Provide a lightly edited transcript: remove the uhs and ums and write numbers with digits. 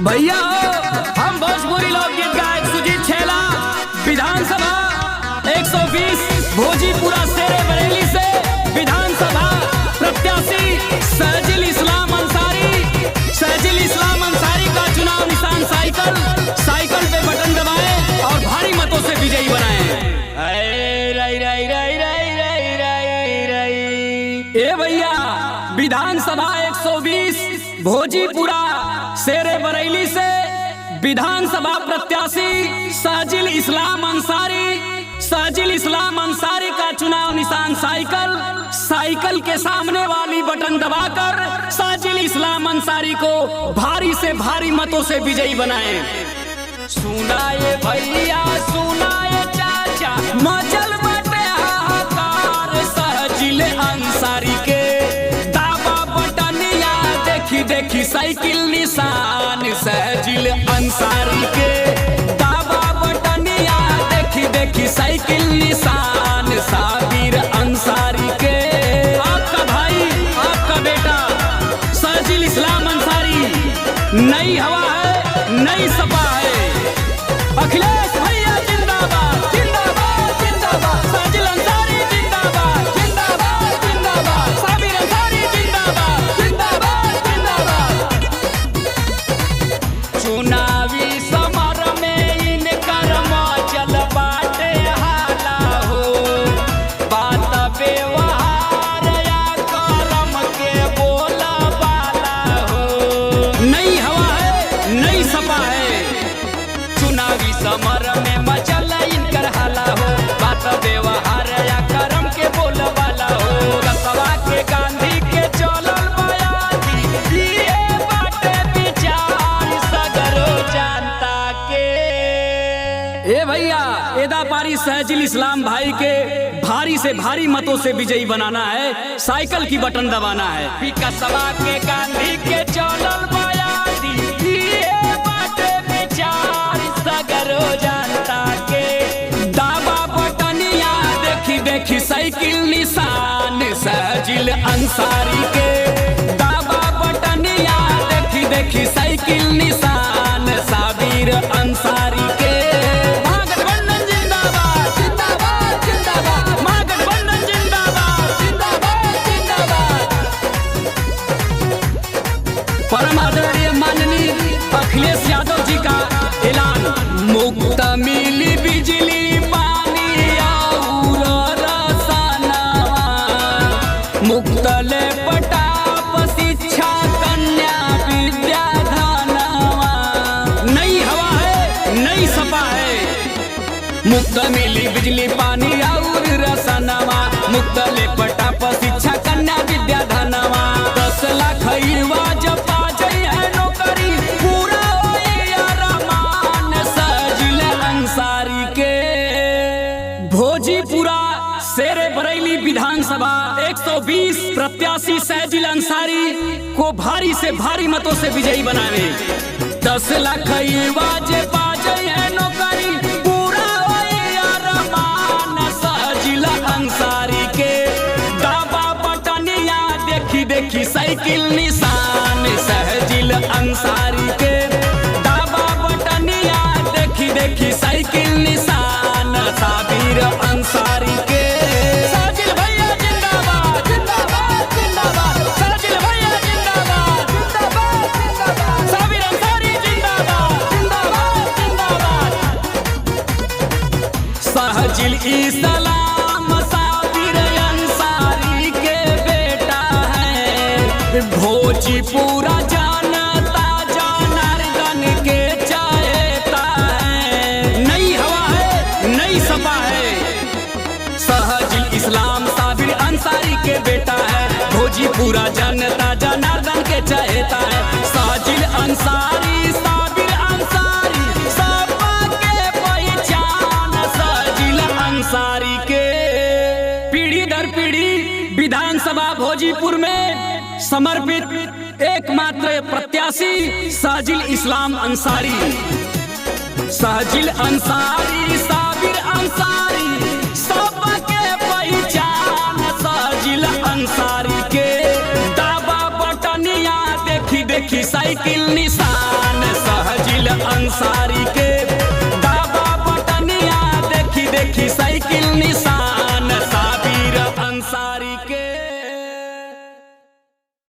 भैया हम भोजपुरी लोकगीत गायक सुजीत छेला विधानसभा 120 भोजीपुरा शेरे बरेली से विधानसभा प्रत्याशी सहजिल इस्लाम अंसारी का चुनाव निशान साइकिल पे बटन दबाएं और भारी मतों से विजयी बनाएं। ए भैया विधानसभा 120 भोजीपुरा शेरे बरेली से विधानसभा प्रत्याशी सहजिल इस्लाम अंसारी का चुनाव निशान साइकिल के सामने वाली बटन दबाकर सहजिल इस्लाम अंसारी को भारी से भारी मतों से विजयी बनाएं। सुनाए भैया सुनाए चाचा मचल बटे हाहाकार सहजिल अंसारी के दावा बटनिया देखी साइकिल निशान सहजिल अंसारी के दावा बटनिया देखी साइकिल निशान साबिर अंसारी के। आपका भाई आपका बेटा सहजिल इस्लाम अंसारी नई हवा है नई सपा है। अखिलेश भैया जिंदाबाद जिंदाबाद जिंदाबाद सहजिल अंसारी जिंदाबाद जिंदाबाद जिंदाबाद साबिर अंसारी जिंदाबाद जिंदाबाद जिंदाबाद। चुनावी समर में इनकर मचल बाटे हाला हो बात व्यवहार या कलम के बोला वाला हो। नई हवा है नई सपा है। चुनावी समर में मचल इनकर हाला हो बात व्यवहार या करम के बोल वाला हो। रसवा के गांधी के चलल बयानी ये बाटे विचार सगरो जनता के। ए भैया एदा पारी सहजिल इस्लाम भाई के भारी से भारी मतों से विजयी बनाना है साइकिल की बटन दबाना है। विकासवा के गांधी के चलल बयानी ये बाटे विचार सगरो जनता के दावा बटनिया देखी साइकिल निशान सहजिल अंसारी के दावा बटनिया देखी साइकिल निशान साबिर अंसारी के। महागठबंधन जिंदाबाद जिंदाबाद जिंदाबाद महागठबंधन जिंदाबाद जिंदाबाद जिंदाबाद। परम आदरणीय माननीय अखिलेश यादव जी का ऐलान मुक्त मिली बिजली पानी और रसनवा मुक्त ले पटाप शिक्षा कन्या विद्याधनवा। नई हवा है नई सपा है। मुक्त मिली बिजली पानी और रसनवा मुक्त ले पटाप शिक्षा कन्या विद्याधनवा। 10 लाख युवा जब पा जाए नौकरी पूरा होए अरमान सहजिल अंसारी के। भोजीपुरा शेरे बरेली विधानसभा 120 प्रत्याशी सहजिल अंसारी को भारी से भारी मतों से विजयी बनावे। 10 लाख युवा जे पा जाए नौकरी पूरा होए अरमान सहजिल अंसारी के दावा बटनिया देखी साइकिल निशान सहजिल अंसारी के दावा बटनिया देखी साइकिल निशान साबिर अंसारी के। सहजिल भैया जिंदाबाद जिंदाबाद जिंदाबाद सहजिल भैया जिंदाबाद जिंदाबाद जिंदाबाद साबिर अंसारी जिंदाबाद जिंदाबाद जिंदाबाद। सहजिल इस्लाम साबिर अंसारी के बेटा है। भोजीपुरा जनता जनार्दन के चाहता है। नई हवा है नई सपा है। सहजिल इस्लाम साबिर अंसारी के बेटा है। भोजीपुरा जनता जनार्दन के चाहता है। सहजिल अंसारी साबिर अंसारी सपा के पहचान सहजिल अंसारी के। पीढ़ी दर पीढ़ी विधानसभा भोजीपुर में समर्पित एकमात्र प्रत्याशी सहजिल इस्लाम अंसारी। सहजिल अंसारी साबिर अंसारी सबके पहचान सहजिल अंसारी के दावा बटनिया देखी साइकिल निशान। देखी साइकिल निशान